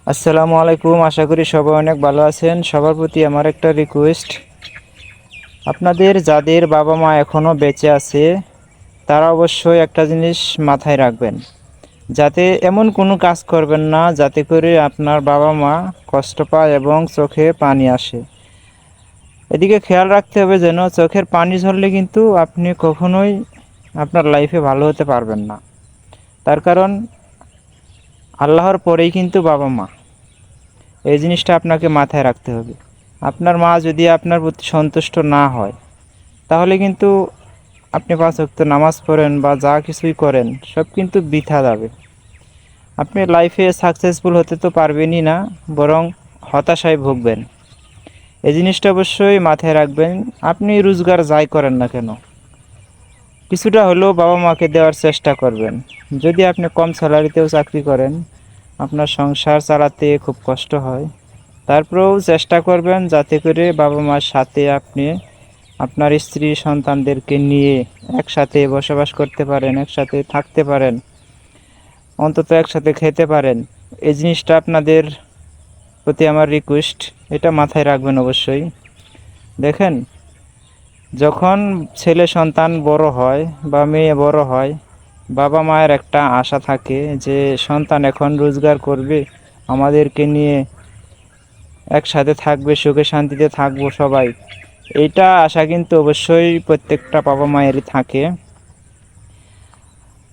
আসসালামু আলাইকুম। আশা করি সবাই অনেক ভালো আছেন। সবার প্রতি আমার একটা রিকোয়েস্ট, আপনাদের যাদের বাবা মা এখনও বেঁচে আছে তারা অবশ্যই একটা জিনিস মাথায় রাখবেন, যাতে এমন কোনো কাজ করবেন না যাতে করে আপনার বাবা মা কষ্ট পায় এবং চোখে পানি আসে। এদিকে খেয়াল রাখতে হবে যেন চোখের পানি ঝরলে কিন্তু আপনি কখনোই আপনার লাইফে ভালো হতে পারবেন না। তার কারণ আল্লাহর পরেই কিন্তু বাবা মা, এই জিনিসটা আপনাকে মাথায় রাখতে হবে। আপনার মা যদি আপনার প্রতি সন্তুষ্ট না হয় তাহলে কিন্তু আপনি ৫ ওয়াক্ত নামাজ পড়েন বা যা কিছুই করেন সব কিন্তু বৃথা যাবে। আপনি লাইফে সাকসেসফুল হতে তো পারবেনই না, বরং হতাশায় ভুগবেন। এই জিনিসটা অবশ্যই মাথায় রাখবেন। আপনি রোজগার যাই করেন না কেন কিছুটা হলেও বাবা মাকে দেওয়ার চেষ্টা করবেন। যদি আপনি কম স্যালারিতেও চাকরি করেন, আপনার সংসার চালাতে খুব কষ্ট হয়, তারপরেও চেষ্টা করবেন যাতে করে বাবা মার সাথে আপনি আপনার স্ত্রী সন্তানদেরকে নিয়ে একসাথে বসবাস করতে পারেন, একসাথে থাকতে পারেন, অন্তত একসাথে খেতে পারেন। এই জিনিসটা আপনাদের প্রতি আমার রিকোয়েস্ট, এটা মাথায় রাখবেন অবশ্যই। দেখেন, যখন ছেলে সন্তান বড় হয় বা মেয়ে বড় হয়, বাবা মায়ের একটা আশা থাকে যে সন্তান এখন রোজগার করবে, আমাদেরকে নিয়ে একসাথে থাকবে, সুখে শান্তিতে থাকবো সবাই। এইটা আশা কিন্তু অবশ্যই প্রত্যেকটা বাবা মায়েরই থাকে।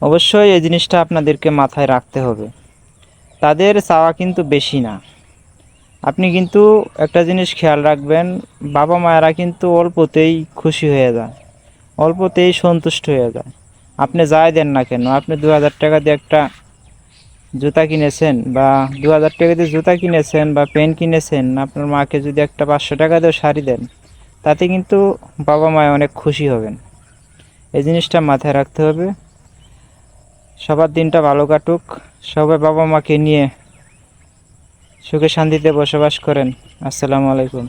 অবশ্যই এই জিনিসটা আপনাদেরকে মাথায় রাখতে হবে। তাদের চাওয়া কিন্তু বেশি না। আপনি কিন্তু একটা জিনিস খেয়াল রাখবেন, বাবা মায়েরা কিন্তু অল্পতেই খুশি হয়ে যায়, অল্পতেই সন্তুষ্ট হয়ে যায়। আপনি যাই দেন না কেন, আপনি ২,০০০ টাকা দিয়ে একটা জুতা কিনেছেন বা ২,০০০ টাকা দিয়ে জুতা কিনেছেন বা পেন কিনেছেন, আপনার মাকে যদি একটা ৫০০ টাকা দিয়েও শাড়ি দেন, তাতে কিন্তু বাবা মায় অনেক খুশি হবেন। এই জিনিসটা মাথায় রাখতে হবে। সবার দিনটা ভালো কাটুক, সবাই বাবা মাকে নিয়ে সুখে শান্তিতে বসবাস করেন। আসসালামু আলাইকুম।